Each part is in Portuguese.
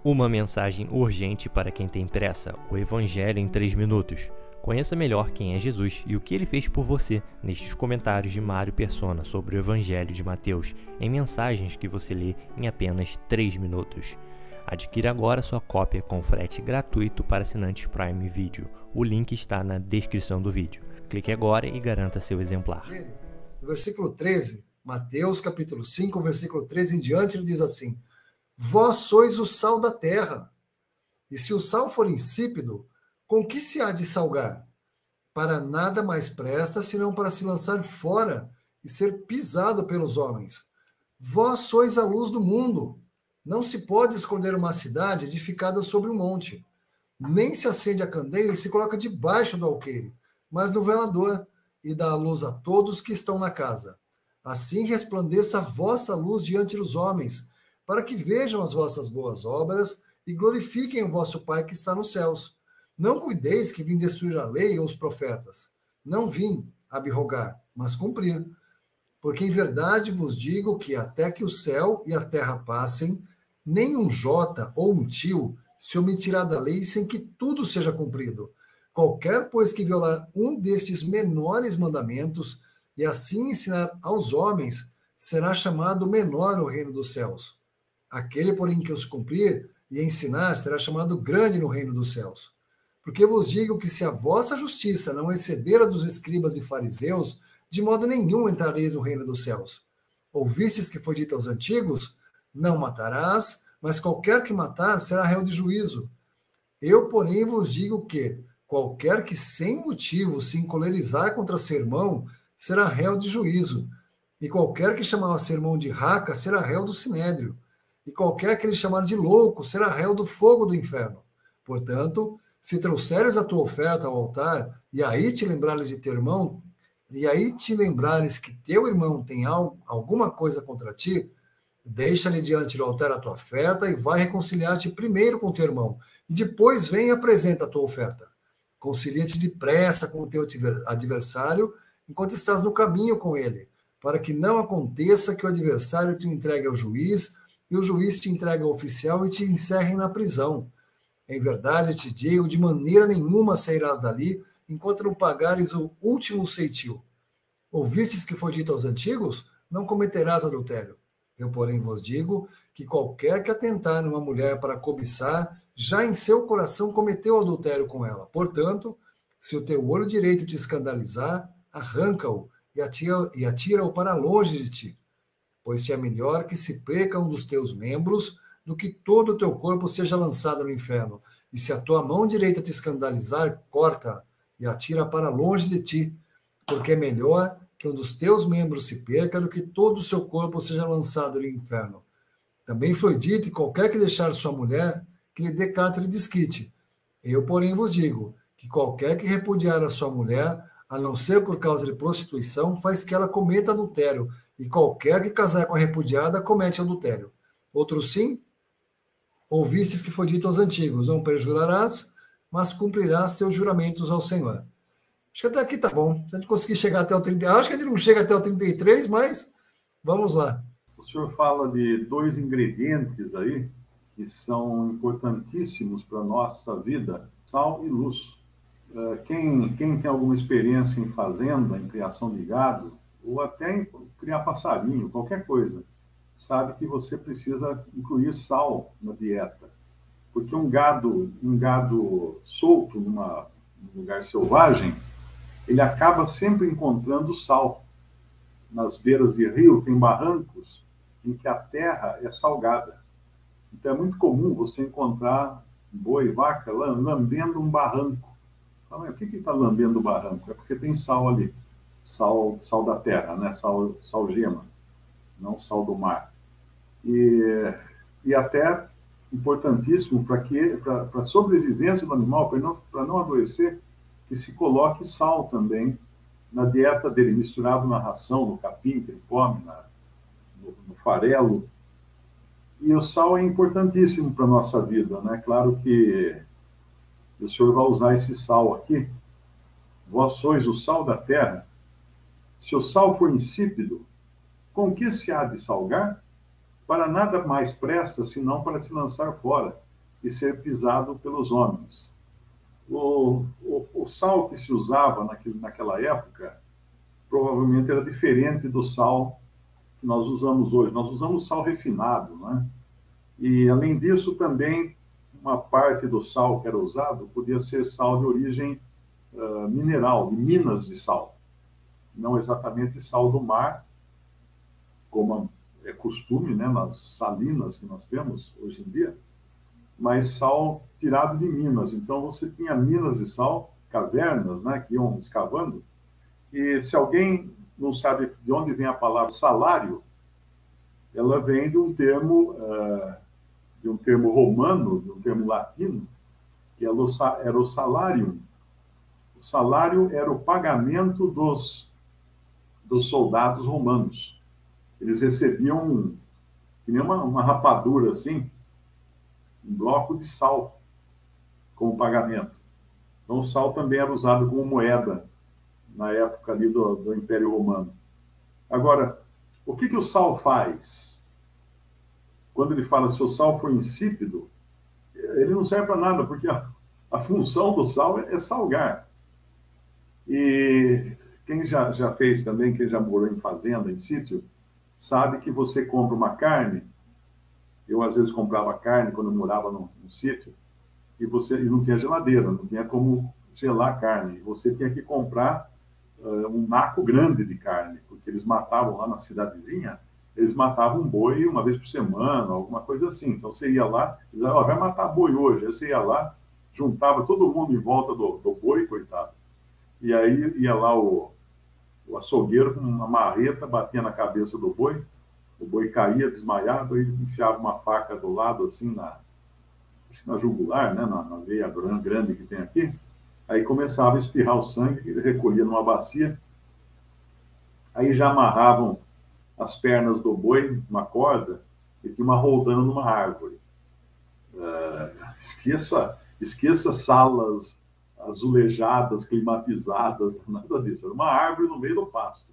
Uma mensagem urgente para quem tem pressa, o Evangelho em 3 minutos. Conheça melhor quem é Jesus e o que ele fez por você nestes comentários de Mário Persona sobre o Evangelho de Mateus, em mensagens que você lê em apenas 3 minutos. Adquira agora sua cópia com frete gratuito para assinantes Prime Video. O link está na descrição do vídeo. Clique agora e garanta seu exemplar. No versículo 13, Mateus capítulo 5, versículo 13 em diante, ele diz assim: Vós sois o sal da terra, e se o sal for insípido, com que se há de salgar? Para nada mais presta, senão para se lançar fora e ser pisado pelos homens. Vós sois a luz do mundo. Não se pode esconder uma cidade edificada sobre um monte. Nem se acende a candeia e se coloca debaixo do alqueire, mas no velador, e dá a luz a todos que estão na casa. Assim resplandeça a vossa luz diante dos homens, para que vejam as vossas boas obras e glorifiquem o vosso Pai que está nos céus. Não cuideis que vim destruir a lei ou os profetas. Não vim abrogar, mas cumprir. Porque em verdade vos digo que até que o céu e a terra passem, nem um jota ou um tio se omitirá da lei sem que tudo seja cumprido. Qualquer, pois, que violar um destes menores mandamentos e assim ensinar aos homens, será chamado menor no reino dos céus. Aquele, porém, que os cumprir e ensinar, será chamado grande no reino dos céus. Porque vos digo que se a vossa justiça não exceder a dos escribas e fariseus, de modo nenhum entrareis no reino dos céus. Ouvistes que foi dito aos antigos: não matarás, mas qualquer que matar será réu de juízo. Eu, porém, vos digo que qualquer que sem motivo se encolerizar contra seu irmão será réu de juízo. E qualquer que chamar seu irmão de raca será réu do sinédrio. E qualquer que lhe chamar de louco será réu do fogo do inferno. Portanto, se trouxeres a tua oferta ao altar, e aí te lembrares de teu irmão, e aí te lembrares que teu irmão tem alguma coisa contra ti, deixa-lhe diante do altar a tua oferta e vai reconciliar-te primeiro com teu irmão, e depois vem e apresenta a tua oferta. Concilia-te depressa com o teu adversário, enquanto estás no caminho com ele, para que não aconteça que o adversário te entregue ao juiz, e o juiz te entregue ao oficial e te encerre na prisão. Em verdade te digo, de maneira nenhuma sairás dali, enquanto não pagares o último ceitil. Ouvistes que foi dito aos antigos? Não cometerás adultério. Eu, porém, vos digo que qualquer que atentar numa mulher para cobiçar, já em seu coração cometeu adultério com ela. Portanto, se o teu olho direito te escandalizar, arranca-o e atira-o para longe de ti. Pois te é melhor que se perca um dos teus membros do que todo o teu corpo seja lançado no inferno. E se a tua mão direita te escandalizar, corta e atira para longe de ti, porque é melhor que um dos teus membros se perca do que todo o seu corpo seja lançado no inferno. Também foi dito, e qualquer que deixar sua mulher, que lhe dê carta de desquite. Eu, porém, vos digo, que qualquer que repudiar a sua mulher, a não ser por causa de prostituição, faz que ela cometa adultério, e qualquer que casar com a repudiada, comete adultério. Outro sim, ouvistes que foi dito aos antigos: não perjurarás, mas cumprirás teus juramentos ao Senhor. Acho que até aqui tá bom. Se a gente conseguir chegar até o 30, acho que a gente não chega até o 33, mas vamos lá. O senhor fala de dois ingredientes aí que são importantíssimos para a nossa vida: sal e luz. Quem tem alguma experiência em fazenda, em criação de gado, ou até em criar passarinho, qualquer coisa, sabe que você precisa incluir sal na dieta. Porque um gado solto num lugar selvagem, ele acaba sempre encontrando sal. Nas beiras de rio tem barrancos em que a terra é salgada. Então é muito comum você encontrar boi e vaca lambendo um barranco. Fala, o que está lambendo o barranco? É porque tem sal ali. Sal da terra, né? Sal gema, não sal do mar. E até importantíssimo para a sobrevivência do animal, para não adoecer, que se coloque sal também na dieta dele, misturado na ração, no capim que ele come, no farelo. E o sal é importantíssimo para a nossa vida, né? Claro que o senhor vai usar esse sal aqui. Vós sois o sal da terra. Se o sal for insípido, com que se há de salgar? Para nada mais presta, senão para se lançar fora e ser pisado pelos homens. O sal que se usava naquela época provavelmente era diferente do sal que nós usamos hoje. Nós usamos sal refinado, né? E, além disso, também uma parte do sal que era usado podia ser sal de origem mineral, de minas de sal. Não exatamente sal do mar, como é costume, né, nas salinas que nós temos hoje em dia, mas sal tirado de minas. Então, você tinha minas de sal, cavernas, né, que iam escavando, e se alguém não sabe de onde vem a palavra salário, ela vem de um termo romano, de um termo latino, que era o salarium. O salário era o pagamento dos soldados romanos. Eles recebiam, que nem uma rapadura assim, um bloco de sal como pagamento. Então, o sal também era usado como moeda na época ali do Império Romano. Agora, o que o sal faz? Quando ele fala se o sal for insípido, ele não serve para nada, porque a função do sal é salgar. E quem já fez também, quem já morou em fazenda, em sítio, sabe que você compra uma carne. Eu, às vezes, comprava carne quando eu morava num sítio, e não tinha geladeira, não tinha como gelar a carne. Você tinha que comprar um naco grande de carne, porque eles matavam lá na cidadezinha, eles matavam um boi uma vez por semana, alguma coisa assim. Então, você ia lá, e dizia, vai matar boi hoje. Aí você ia lá, juntava todo mundo em volta do boi, coitado. E aí ia lá o açougueiro com uma marreta, batia na cabeça do boi, o boi caía desmaiado, aí enfiava uma faca do lado, assim, na jugular, né, na veia grande que tem aqui. Aí começava a espirrar o sangue, ele recolhia numa bacia. Aí já amarravam as pernas do boi, uma corda, e tinha uma roldana numa árvore. Esqueça salas azulejadas, climatizadas, nada disso. Era uma árvore no meio do pasto.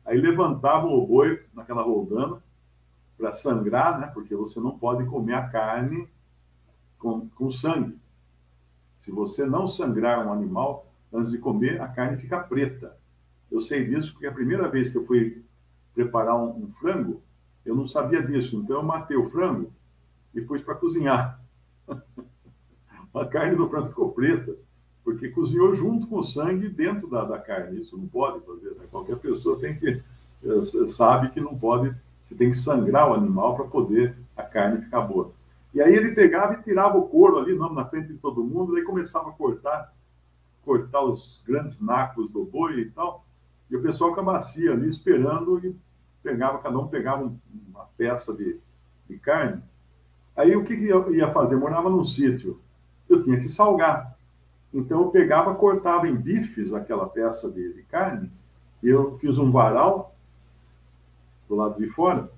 Aí levantavam o boi naquela roldana para sangrar, né? Porque você não pode comer a carne com sangue. Se você não sangrar um animal antes de comer, a carne fica preta. Eu sei disso porque a primeira vez que eu fui preparar um frango, eu não sabia disso. Então eu matei o frango e pus para cozinhar. A carne do frango ficou preta, porque cozinhou junto com o sangue dentro da carne. Isso não pode fazer, né? Qualquer pessoa sabe que não pode, você tem que sangrar o animal para poder a carne ficar boa. E aí ele pegava e tirava o couro ali na frente de todo mundo, daí começava a cortar os grandes nacos do boi e tal, e o pessoal com a bacia ali esperando, e cada um pegava uma peça de carne. Aí o que eu ia fazer? Eu morava num sítio, eu tinha que salgar. Então eu pegava, cortava em bifes aquela peça de carne, e eu fiz um varal do lado de fora,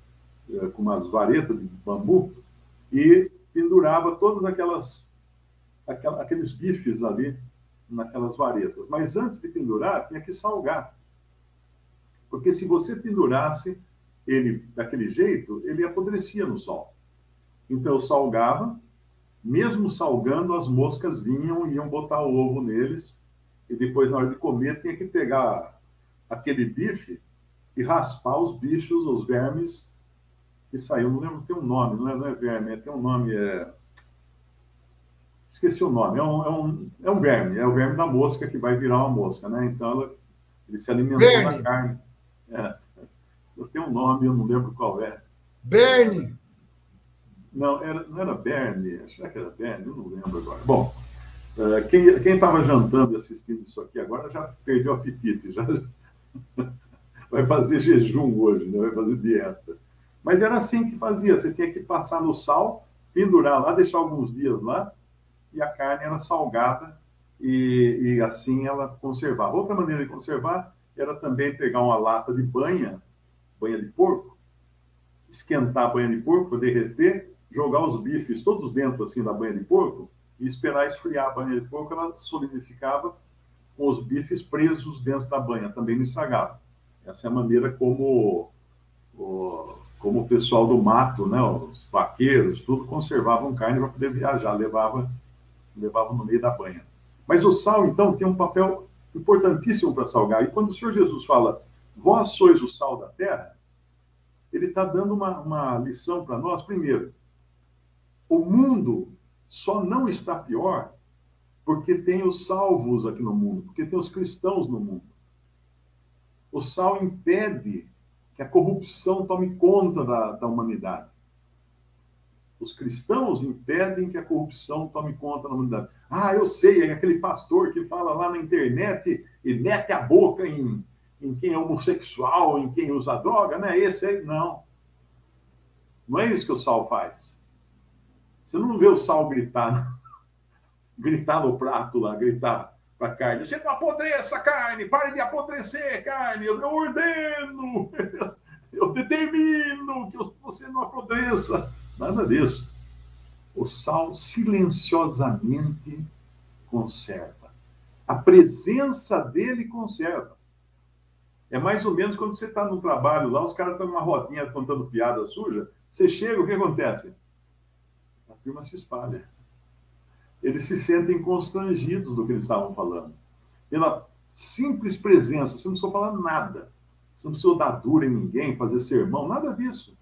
com umas varetas de bambu, e pendurava todos aqueles bifes ali naquelas varetas. Mas antes de pendurar, tinha que salgar. Porque se você pendurasse ele daquele jeito, ele apodrecia no sol. Então eu salgava, mesmo salgando, as moscas vinham e iam botar o ovo neles, e depois, na hora de comer, tinha que pegar aquele bife e raspar os bichos, os vermes que saíam. Não lembro, tem um nome, não é verme, tem um nome, esqueci o nome, é um verme, é o verme da mosca que vai virar uma mosca, né? Então ele se alimentou da carne. Tem um nome, eu não lembro qual é. Berne! Não era Berne, acho que era Berne, eu não lembro agora. Bom, quem estava jantando e assistindo isso aqui agora já perdeu o apetite, já vai fazer jejum hoje, né? Vai fazer dieta. Mas era assim que fazia, você tinha que passar no sal, pendurar lá, deixar alguns dias lá, e a carne era salgada, e assim ela conservava. Outra maneira de conservar era também pegar uma lata de banha de porco, esquentar a banha de porco para derreter, jogar os bifes todos dentro assim da banha de porco e esperar esfriar a banha de porco, ela solidificava com os bifes presos dentro da banha, também não estragava. Essa é a maneira como como o pessoal do mato, né, os vaqueiros, tudo conservavam carne para poder viajar, levavam no meio da banha. Mas o sal, então, tem um papel importantíssimo para salgar. E quando o Senhor Jesus fala, vós sois o sal da terra, ele está dando uma lição para nós. Primeiro, o mundo só não está pior porque tem os salvos aqui no mundo, porque tem os cristãos no mundo. O sal impede que a corrupção tome conta da humanidade. Os cristãos impedem que a corrupção tome conta da humanidade. Ah, eu sei, é aquele pastor que fala lá na internet e mete a boca em quem é homossexual, em quem usa droga, né? Esse aí, não. Não é isso que o sal faz. Você não vê o sal gritar no prato lá, gritar para a carne. Você não apodreça a carne, pare de apodrecer carne, eu ordeno, eu determino que você não apodreça. Nada disso. O sal silenciosamente conserva. A presença dele conserva. É mais ou menos quando você está no trabalho lá, os caras estão numa rodinha contando piada suja, você chega, o que acontece? A turma se espalha. Eles se sentem constrangidos do que eles estavam falando. Pela simples presença, você não precisa falar nada. Você não precisa dar dura em ninguém, fazer sermão, nada disso.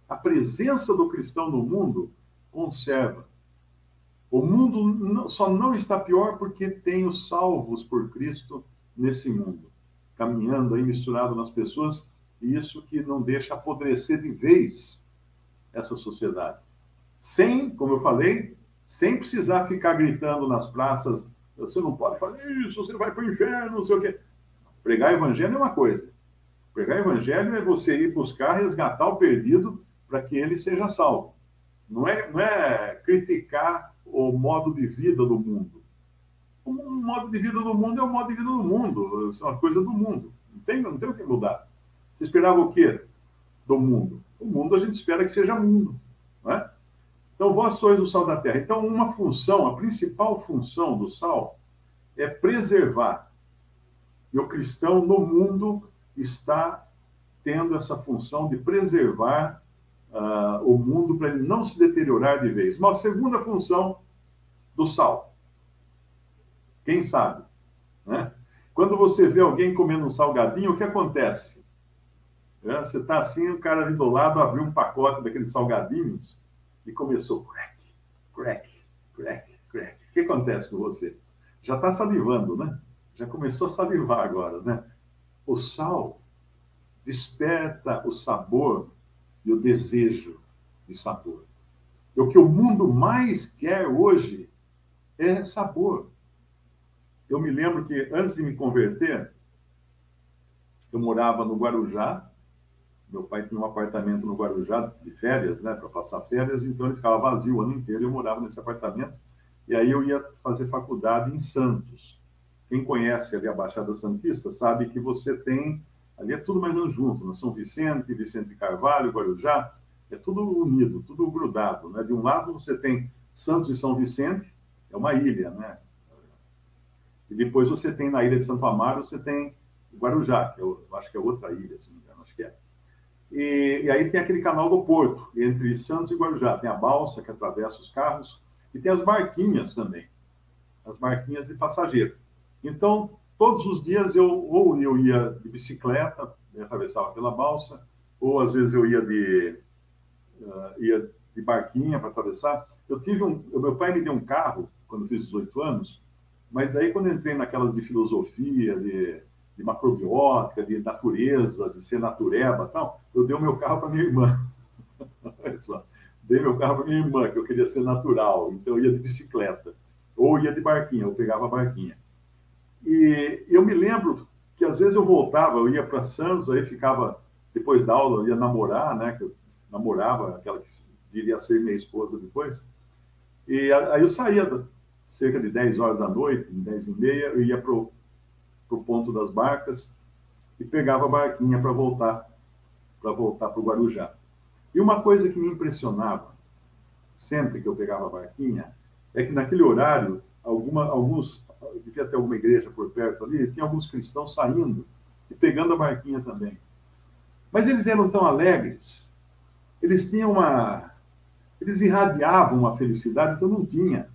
A presença do cristão no mundo conserva. O mundo só não está pior porque tem os salvos por Cristo nesse mundo, caminhando aí misturado nas pessoas, e isso que não deixa apodrecer de vez essa sociedade. Sem, como eu falei, sem precisar ficar gritando nas praças, você não pode fazer isso, você vai para o inferno, não sei o quê. Pregar evangelho é uma coisa. Pregar evangelho é você ir buscar, resgatar o perdido para que ele seja salvo. Não é criticar o modo de vida do mundo. O modo de vida do mundo é o modo de vida do mundo. Isso é uma coisa do mundo. Não tem o que mudar. Você esperava o quê do mundo? O mundo a gente espera que seja mundo. Não é? Então, vós sois o sal da terra. Então, uma função, a principal função do sal é preservar. E o cristão no mundo está tendo essa função de preservar o mundo para ele não se deteriorar de vez. Uma segunda função do sal. Quem sabe? Né? Quando você vê alguém comendo um salgadinho, o que acontece? Você está assim, o cara ali do lado abriu um pacote daqueles salgadinhos e começou crack, crack, crack, crack. O que acontece com você? Já está salivando, né? Já começou a salivar agora, né? O sal desperta o sabor e o desejo de sabor. E o que o mundo mais quer hoje é sabor. Eu me lembro que antes de me converter, eu morava no Guarujá. Meu pai tinha um apartamento no Guarujá de férias, né, para passar férias, então ele ficava vazio o ano inteiro e eu morava nesse apartamento. E aí eu ia fazer faculdade em Santos. Quem conhece ali a Baixada Santista sabe que você tem, ali é tudo mais ou menos junto, né? São Vicente, Vicente de Carvalho, Guarujá, é tudo unido, tudo grudado, né? De um lado você tem Santos e São Vicente, é uma ilha, né? E depois você tem na ilha de Santo Amaro, você tem Guarujá, que eu acho que é outra ilha, se não me engano, acho que é. E aí tem aquele canal do Porto, entre Santos e Guarujá. Tem a balsa que atravessa os carros e tem as barquinhas também, as barquinhas de passageiro. Então, todos os dias eu ia de bicicleta, atravessava pela balsa, ou às vezes eu ia de barquinha para atravessar. Meu pai me deu um carro quando eu fiz 18 anos, mas daí quando eu entrei naquelas de filosofia, de macrobiótica, de natureza, de ser natureba e tal, eu dei o meu carro para minha irmã. Olha só. Dei meu carro para minha irmã, que eu queria ser natural. Então eu ia de bicicleta. Ou ia de barquinha, eu pegava a barquinha. E eu me lembro que às vezes eu voltava, eu ia para Santos, aí ficava, depois da aula, eu ia namorar, né? Que eu namorava, aquela que viria a ser minha esposa depois. E aí eu saía cerca de 10 horas da noite, 10h30, eu ia para o ponto das barcas e pegava a barquinha para voltar para o Guarujá. E uma coisa que me impressionava, sempre que eu pegava a barquinha, é que naquele horário, devia ter alguma igreja por perto ali, tinha alguns cristãos saindo e pegando a barquinha também. Mas eles eram tão alegres, Eles tinham eles irradiavam uma felicidade que eu não tinha.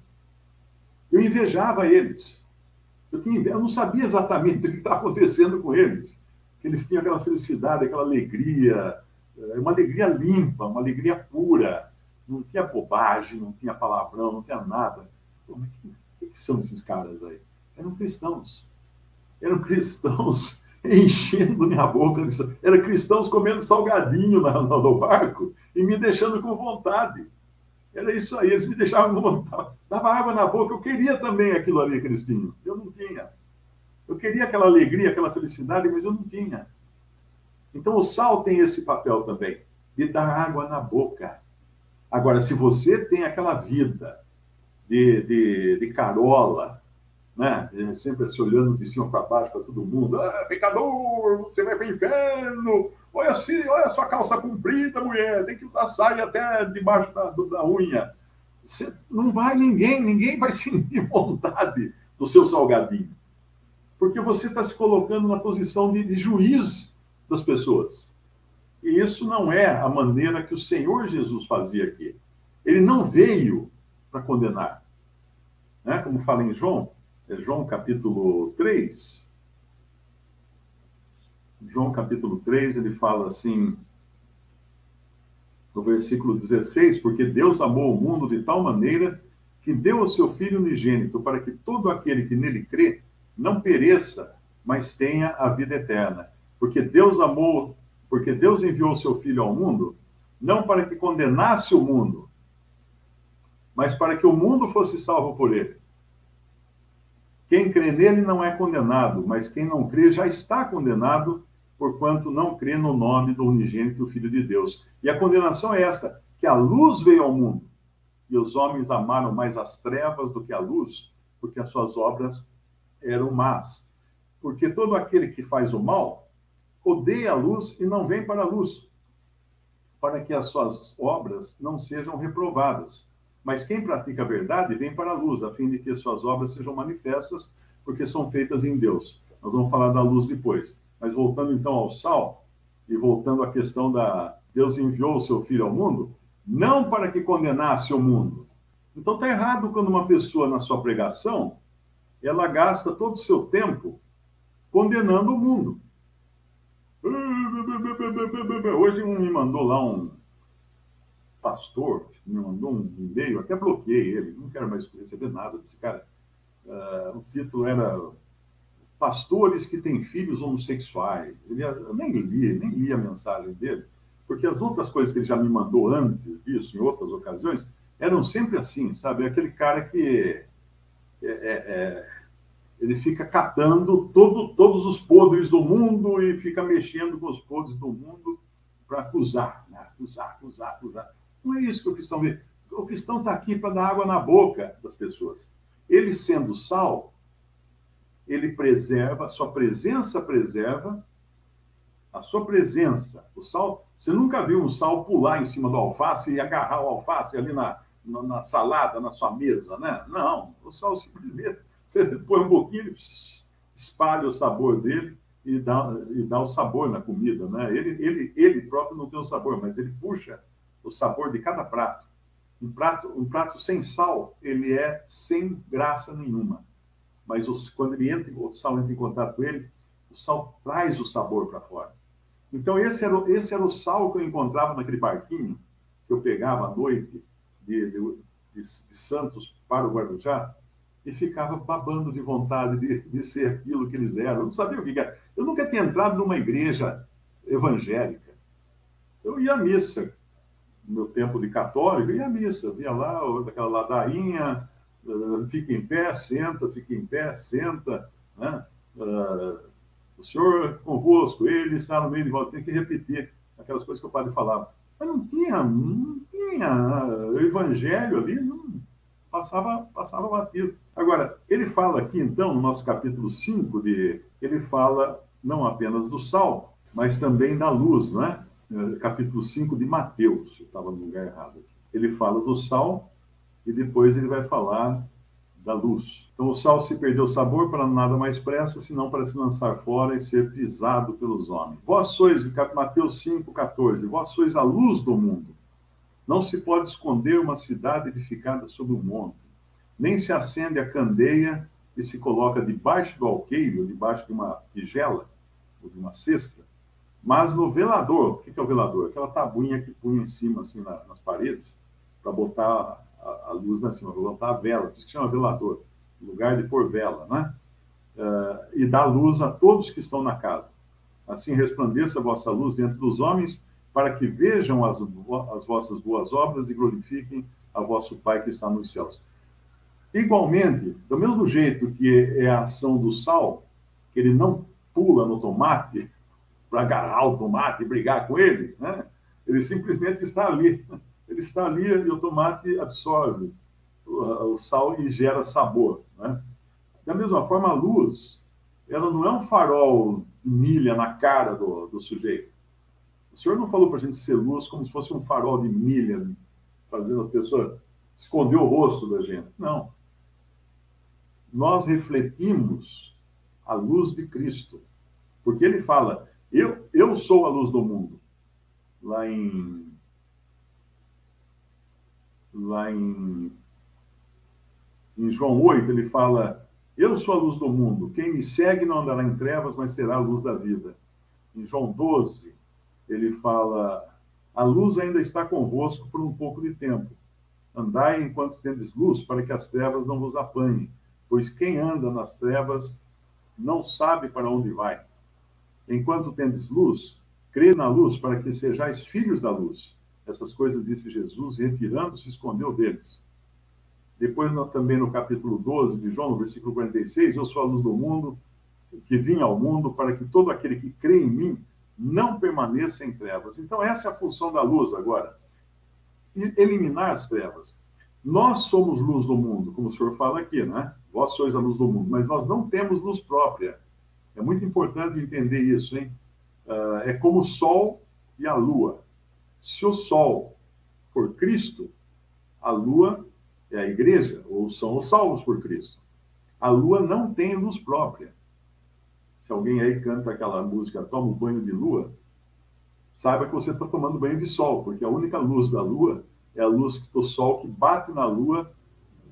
Eu invejava eles. Eu não sabia exatamente o que estava acontecendo com eles. Eles tinham aquela felicidade, aquela alegria, uma alegria limpa, uma alegria pura. Não tinha bobagem, não tinha palavrão, não tinha nada. Pô, mas o que são esses caras aí? Eram cristãos. Eram cristãos enchendo minha boca. Eram cristãos comendo salgadinho no barco e me deixando com vontade. Era isso aí, eles me deixavam com vontade. Dava água na boca, eu queria também aquilo ali que eles tinham. Eu não tinha. Eu queria aquela alegria, aquela felicidade, mas eu não tinha. Então o sal tem esse papel também, de dar água na boca. Agora, se você tem aquela vida de carola, né? Sempre se olhando de cima para baixo para todo mundo, pecador, você vai para o inferno, olha a sua calça comprida, mulher, tem que usar saia até debaixo da unha. Você, não vai ninguém vai sentir vontade do seu salgadinho, porque você está se colocando na posição de juiz das pessoas. E isso não é a maneira que o Senhor Jesus fazia aqui. Ele não veio para condenar. Né? Como fala em João, João capítulo 3. João capítulo 3, ele fala assim, no versículo 16, porque Deus amou o mundo de tal maneira que deu o seu Filho unigênito para que todo aquele que nele crê não pereça, mas tenha a vida eterna. Porque Deus enviou o seu Filho ao mundo, não para que condenasse o mundo, mas para que o mundo fosse salvo por ele. Quem crê nele não é condenado, mas quem não crê já está condenado, porquanto não crê no nome do unigênito Filho de Deus. E a condenação é esta, que a luz veio ao mundo, e os homens amaram mais as trevas do que a luz, porque as suas obras eram más. Porque todo aquele que faz o mal odeia a luz e não vem para a luz, para que as suas obras não sejam reprovadas. Mas quem pratica a verdade vem para a luz, a fim de que suas obras sejam manifestas, porque são feitas em Deus. Nós vamos falar da luz depois. Mas voltando então ao sal, e voltando à questão da Deus enviou o seu Filho ao mundo, não para que condenasse o mundo. Então está errado quando uma pessoa, na sua pregação, ela gasta todo o seu tempo condenando o mundo. Hoje me mandou lá um pastor, me mandou um e-mail, até bloqueei ele, não quero mais receber nada desse cara. O título era Pastores que têm filhos homossexuais. Eu nem li a mensagem dele, porque as outras coisas que ele já me mandou antes disso, em outras ocasiões, eram sempre assim, sabe? Aquele cara que ele fica catando todos os podres do mundo e fica mexendo com os podres do mundo para acusar, né? Acusar. Não é isso que o cristão vê. O cristão está aqui para dar água na boca das pessoas. Ele, sendo sal, ele preserva, a sua presença preserva, a sua presença. O sal, você nunca viu um sal pular em cima do alface e agarrar o alface ali na salada, na sua mesa, né? Não, o sal simplesmente, você põe um pouquinho, espalha o sabor dele e dá o sabor na comida, né? Ele próprio não tem o sabor, mas ele puxa o sabor de cada prato. Um prato sem sal, ele é sem graça nenhuma. Mas quando o sal entra em contato com ele, o sal traz o sabor para fora. Então, esse era o sal que eu encontrava naquele barquinho, que eu pegava à noite de Santos para o Guarujá, e ficava babando de vontade de ser aquilo que eles eram. Eu não sabia o que era. Eu nunca tinha entrado numa igreja evangélica. Eu ia à missa. No meu tempo de católico, eu ia à missa. Eu via lá aquela ladainha, fica em pé, senta, fica em pé, senta, né? O Senhor convosco, Ele está no meio de vós. Tem que repetir aquelas coisas que o padre falava. Mas não tinha o evangelho ali, não passava batido. Agora, ele fala aqui, então, no nosso capítulo 5, ele fala não apenas do sal, mas também da luz, não é? Capítulo 5 de Mateus, eu estava no lugar errado aqui. Ele fala do sal e depois ele vai falar da luz. Então, o sal se perdeu o sabor, para nada mais presta, senão para se lançar fora e ser pisado pelos homens. Vós sois, Mateus 5,14, vós sois a luz do mundo. Não se pode esconder uma cidade edificada sobre um monte, nem se acende a candeia e se coloca debaixo do alqueire, ou debaixo de uma tigela, ou de uma cesta, mas no velador. O que é o velador? Aquela tabuinha que punha em cima, assim, nas paredes, para botar a luz lá em cima, para botar a vela, por isso que chama velador, lugar de pôr vela, né? E dá luz a todos que estão na casa. Assim resplandeça a vossa luz diante dos homens, para que vejam as vossas boas obras e glorifiquem a vosso Pai que está nos céus. Igualmente, do mesmo jeito que é a ação do sal, que ele não pula no tomate para agarrar o tomate e brigar com ele, né? Ele simplesmente está ali. Ele está ali e o tomate absorve o sal e gera sabor, né? Da mesma forma, a luz, ela não é um farol de milha na cara do sujeito. O Senhor não falou para a gente ser luz como se fosse um farol de milha, fazendo as pessoas esconder o rosto da gente. Não. Nós refletimos a luz de Cristo. Porque ele fala, eu sou a luz do mundo. Lá em João 8, ele fala, eu sou a luz do mundo. Quem me segue não andará em trevas, mas terá a luz da vida. Em João 12, ele fala, a luz ainda está convosco por um pouco de tempo. Andai enquanto tendes luz, para que as trevas não vos apanhem. Pois quem anda nas trevas não sabe para onde vai. Enquanto tendes luz, crê na luz, para que sejais filhos da luz. Essas coisas disse Jesus, e retirando-se, escondeu deles. Depois, também no capítulo 12 de João, no versículo 46, eu sou a luz do mundo, que vim ao mundo, para que todo aquele que crê em mim não permaneça em trevas. Então, essa é a função da luz agora. Eliminar as trevas. Nós somos luz do mundo, como o senhor fala aqui, né? Vós sois a luz do mundo, mas nós não temos luz própria. É muito importante entender isso, hein? É como o sol e a lua. Se o sol for Cristo, a lua é a igreja, ou são os salvos por Cristo. A lua não tem luz própria. Se alguém aí canta aquela música, toma um banho de lua, saiba que você está tomando banho de sol, porque a única luz da lua é a luz do sol que bate na lua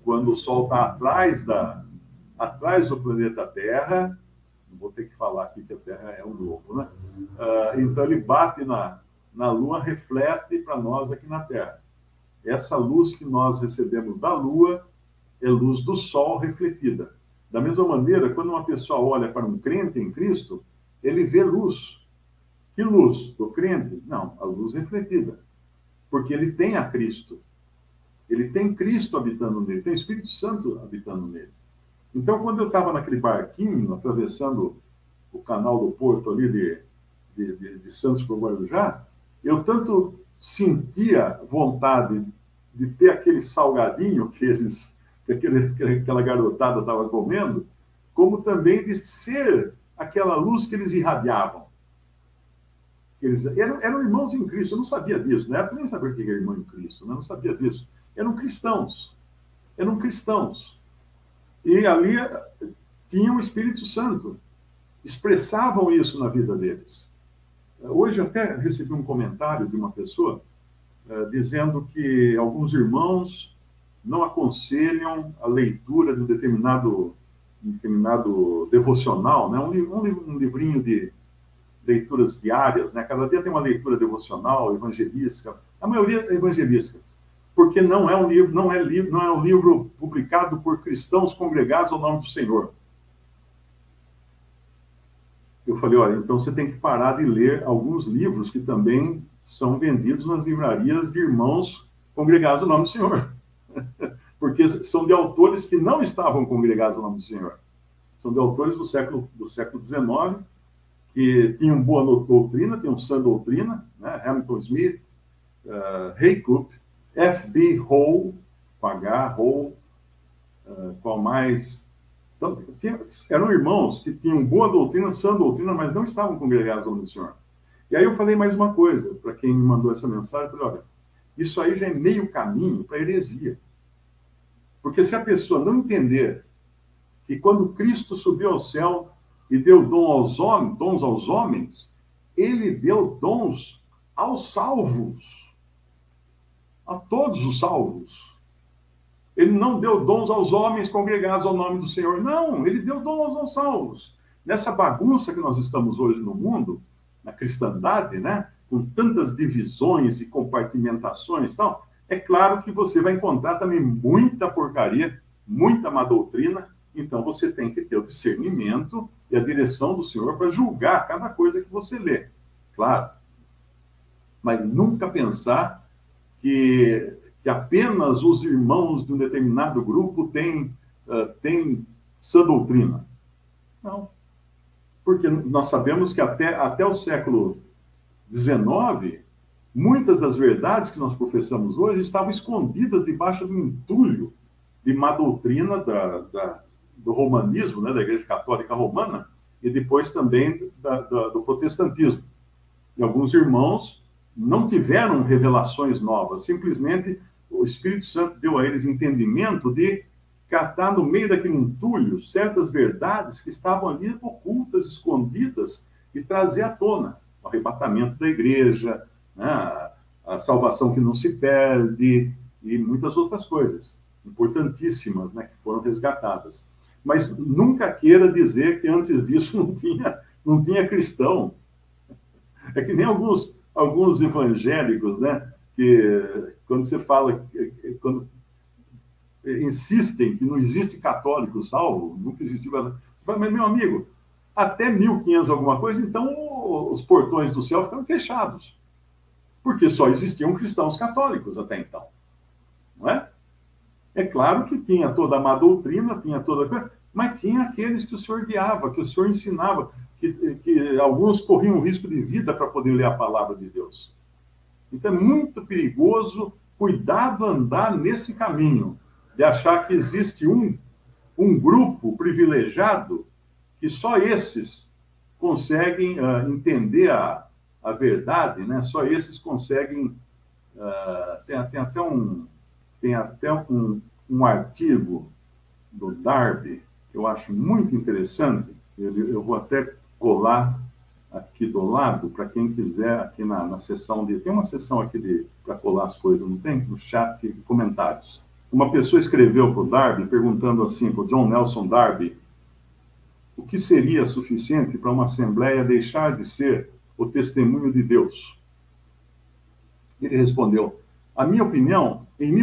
quando o sol está atrás do planeta Terra. Não vou ter que falar aqui que a Terra é um globo, né? Então ele bate na lua, reflete para nós aqui na Terra. Essa luz que nós recebemos da lua é luz do sol refletida. Da mesma maneira, quando uma pessoa olha para um crente em Cristo, ele vê luz. Que luz? Do crente? Não, a luz refletida. Porque ele tem a Cristo. Ele tem Cristo habitando nele, tem o Espírito Santo habitando nele. Então, quando eu estava naquele barquinho, atravessando o canal do Porto ali de Santos para o Guarujá, eu tanto sentia vontade de ter aquele salgadinho que aquela garotada estava comendo, como também de ser aquela luz que eles irradiavam. Eles eram irmãos em Cristo, eu não sabia disso, na época eu nem sabia o que era irmão em Cristo, né? Eu não sabia disso. Eram cristãos. E ali tinham o Espírito Santo. Expressavam isso na vida deles. Hoje até recebi um comentário de uma pessoa dizendo que alguns irmãos não aconselham a leitura de um determinado devocional, né? Um livrinho de leituras diárias, né? Cada dia tem uma leitura devocional, evangelística, a maioria é evangelística, porque não é um livro publicado por cristãos congregados ao nome do Senhor. Eu falei, olha, então você tem que parar de ler alguns livros que também são vendidos nas livrarias de irmãos congregados ao nome do Senhor. Porque são de autores que não estavam congregados ao nome do Senhor. São de autores do século XIX, que tinham boa doutrina, tinham sã doutrina, né? Hamilton Smith, Haycup, F.B. Hall, com H, Hall, qual mais? Então, eram irmãos que tinham boa doutrina, sã doutrina, mas não estavam congregados ao nome do Senhor. E aí eu falei mais uma coisa, para quem me mandou essa mensagem, eu falei, olha, isso aí já é meio caminho para a heresia. Porque se a pessoa não entender que quando Cristo subiu ao céu e deu dons aos homens, ele deu dons aos salvos. a todos os salvos. Ele não deu dons aos homens congregados ao nome do Senhor. Não, ele deu dons aos salvos. Nessa bagunça que nós estamos hoje no mundo, na cristandade, né? Com tantas divisões e compartimentações e tal, é claro que você vai encontrar também muita porcaria, muita má doutrina. Então você tem que ter o discernimento e a direção do Senhor para julgar cada coisa que você lê. Claro. Mas nunca pensar que apenas os irmãos de um determinado grupo têm sã doutrina. Não. Porque nós sabemos que até o século XIX, muitas das verdades que nós professamos hoje estavam escondidas debaixo do entulho de má doutrina do romanismo, né, da Igreja Católica Romana, e depois também do protestantismo. E alguns irmãos não tiveram revelações novas, simplesmente o Espírito Santo deu a eles entendimento de catar no meio daquele entulho certas verdades que estavam ali ocultas, escondidas, e trazer à tona o arrebatamento da igreja, né, a salvação que não se perde, e muitas outras coisas importantíssimas, né, que foram resgatadas. Mas nunca queira dizer que antes disso não tinha cristão. É que nem alguns evangélicos, né, que quando você fala, quando insistem que não existe católico salvo, nunca existiu. Você fala, mas meu amigo, até 1500 alguma coisa, então os portões do céu ficaram fechados. Porque só existiam cristãos católicos até então. Não é? É claro que tinha toda a má doutrina, tinha toda coisa, mas tinha aqueles que o Senhor guiava, que o Senhor ensinava, que alguns corriam risco de vida para poder ler a palavra de Deus. Então é muito perigoso, cuidado andar nesse caminho, de achar que existe um grupo privilegiado que só esses conseguem entender a verdade, né? Só esses conseguem... Tem até um artigo do Darby, que eu acho muito interessante, eu vou até colar aqui do lado, para quem quiser, aqui na seção tem uma seção aqui para colar as coisas, não tem? No chat de comentários. Uma pessoa escreveu para o Darby, perguntando assim, para o John Nelson Darby, o que seria suficiente para uma assembleia deixar de ser o testemunho de Deus? Ele respondeu, em minha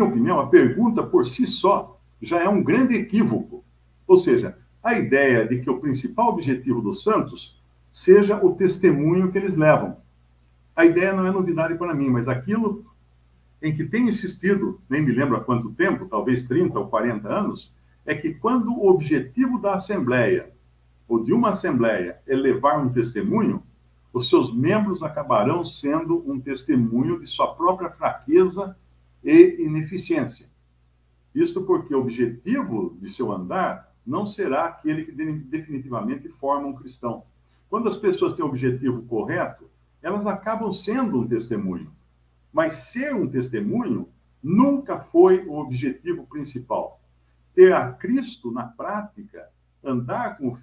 opinião, a pergunta por si só já é um grande equívoco. Ou seja, a ideia de que o principal objetivo dos santos seja o testemunho que eles levam. A ideia não é novidade para mim, mas aquilo em que tenho insistido, nem me lembro há quanto tempo, talvez 30 ou 40 anos, é que quando o objetivo da Assembleia, ou de uma Assembleia, é levar um testemunho, os seus membros acabarão sendo um testemunho de sua própria fraqueza e ineficiência. Isto porque o objetivo de seu andar não será aquele que definitivamente forma um cristão. Quando as pessoas têm o objetivo correto, elas acabam sendo um testemunho. Mas ser um testemunho nunca foi o objetivo principal. Ter a Cristo na prática, andar com o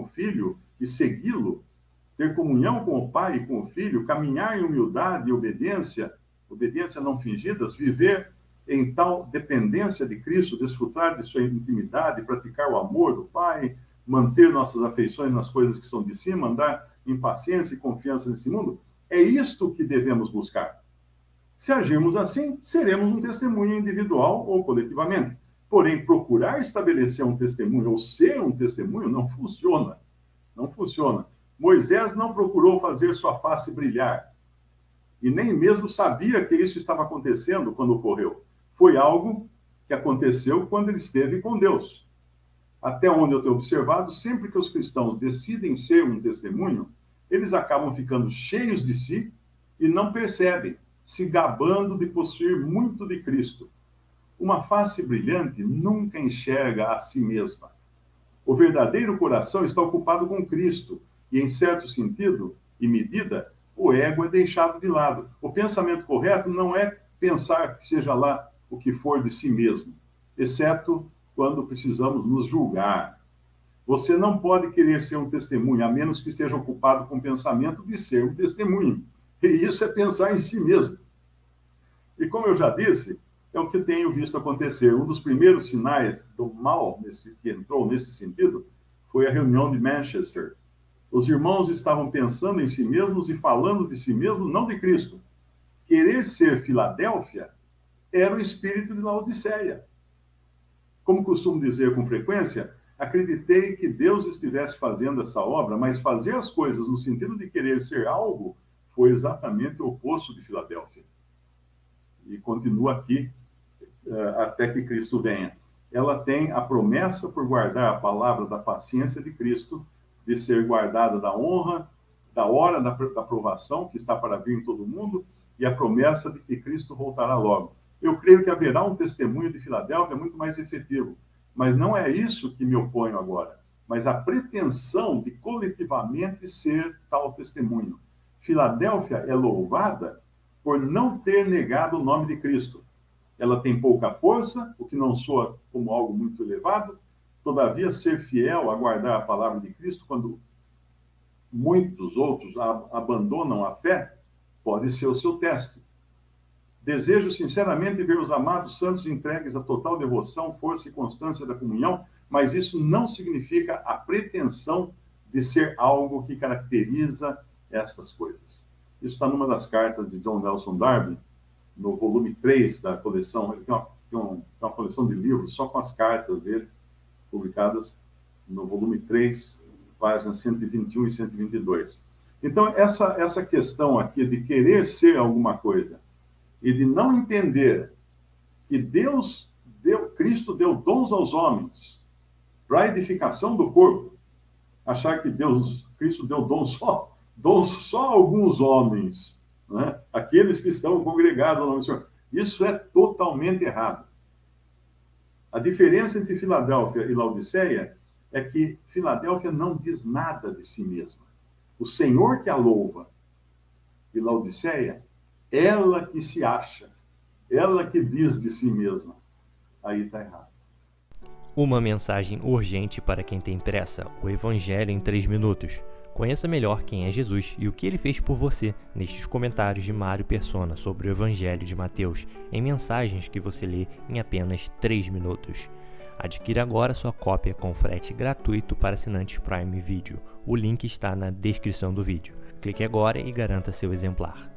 Filho e segui-lo, ter comunhão com o Pai e com o Filho, caminhar em humildade e obediência não fingidas, viver em tal dependência de Cristo, desfrutar de sua intimidade, praticar o amor do Pai, manter nossas afeições nas coisas que são de cima, andar em paciência e confiança nesse mundo, é isto que devemos buscar. Se agirmos assim, seremos um testemunho individual ou coletivamente. Porém, procurar estabelecer um testemunho ou ser um testemunho não funciona. Não funciona. Moisés não procurou fazer sua face brilhar. E nem mesmo sabia que isso estava acontecendo quando ocorreu. Foi algo que aconteceu quando ele esteve com Deus. Até onde eu tenho observado, sempre que os cristãos decidem ser um testemunho, eles acabam ficando cheios de si e não percebem, se gabando de possuir muito de Cristo. Uma face brilhante nunca enxerga a si mesma. O verdadeiro coração está ocupado com Cristo e, em certo sentido e medida, o ego é deixado de lado. O pensamento correto não é pensar que seja lá o que for de si mesmo, exceto quando precisamos nos julgar. Você não pode querer ser um testemunho, a menos que esteja ocupado com o pensamento de ser um testemunho. E isso é pensar em si mesmo. E como eu já disse, é o que tenho visto acontecer. Um dos primeiros sinais do mal que entrou nesse sentido foi a reunião de Manchester. Os irmãos estavam pensando em si mesmos e falando de si mesmos, não de Cristo. Querer ser Filadélfia era o espírito de Laodiceia. Como costumo dizer com frequência, acreditei que Deus estivesse fazendo essa obra, mas fazer as coisas no sentido de querer ser algo foi exatamente o oposto de Filadélfia. E continua aqui até que Cristo venha. Ela tem a promessa por guardar a palavra da paciência de Cristo, de ser guardada da honra, da hora da provação, que está para vir em todo mundo, e a promessa de que Cristo voltará logo. Eu creio que haverá um testemunho de Filadélfia muito mais efetivo, mas não é isso que me oponho agora, mas a pretensão de coletivamente ser tal testemunho. Filadélfia é louvada por não ter negado o nome de Cristo. Ela tem pouca força, o que não soa como algo muito elevado, todavia ser fiel a guardar a palavra de Cristo quando muitos outros abandonam a fé, pode ser o seu teste. Desejo sinceramente ver os amados santos entregues a total devoção, força e constância da comunhão, mas isso não significa a pretensão de ser algo que caracteriza essas coisas. Isso está numa das cartas de John Nelson Darby, no volume 3 da coleção. Ele tem uma coleção de livros só com as cartas dele, publicadas no volume 3, páginas 121 e 122. Então, essa questão aqui de querer ser alguma coisa e de não entender que Cristo deu dons aos homens para a edificação do corpo, achar que Cristo deu dons só a alguns homens, né? Aqueles que estão congregados ao nome do Senhor. Isso é totalmente errado. A diferença entre Filadélfia e Laodiceia é que Filadélfia não diz nada de si mesma. O Senhor que a louva. E Laodiceia, ela que se acha, ela que diz de si mesma. Aí está errado. Uma mensagem urgente para quem tem pressa: o Evangelho em 3 minutos. Conheça melhor quem é Jesus e o que ele fez por você nestes comentários de Mário Persona sobre o Evangelho de Mateus, em mensagens que você lê em apenas 3 minutos. Adquira agora sua cópia com frete gratuito para assinantes Prime Video. O link está na descrição do vídeo. Clique agora e garanta seu exemplar.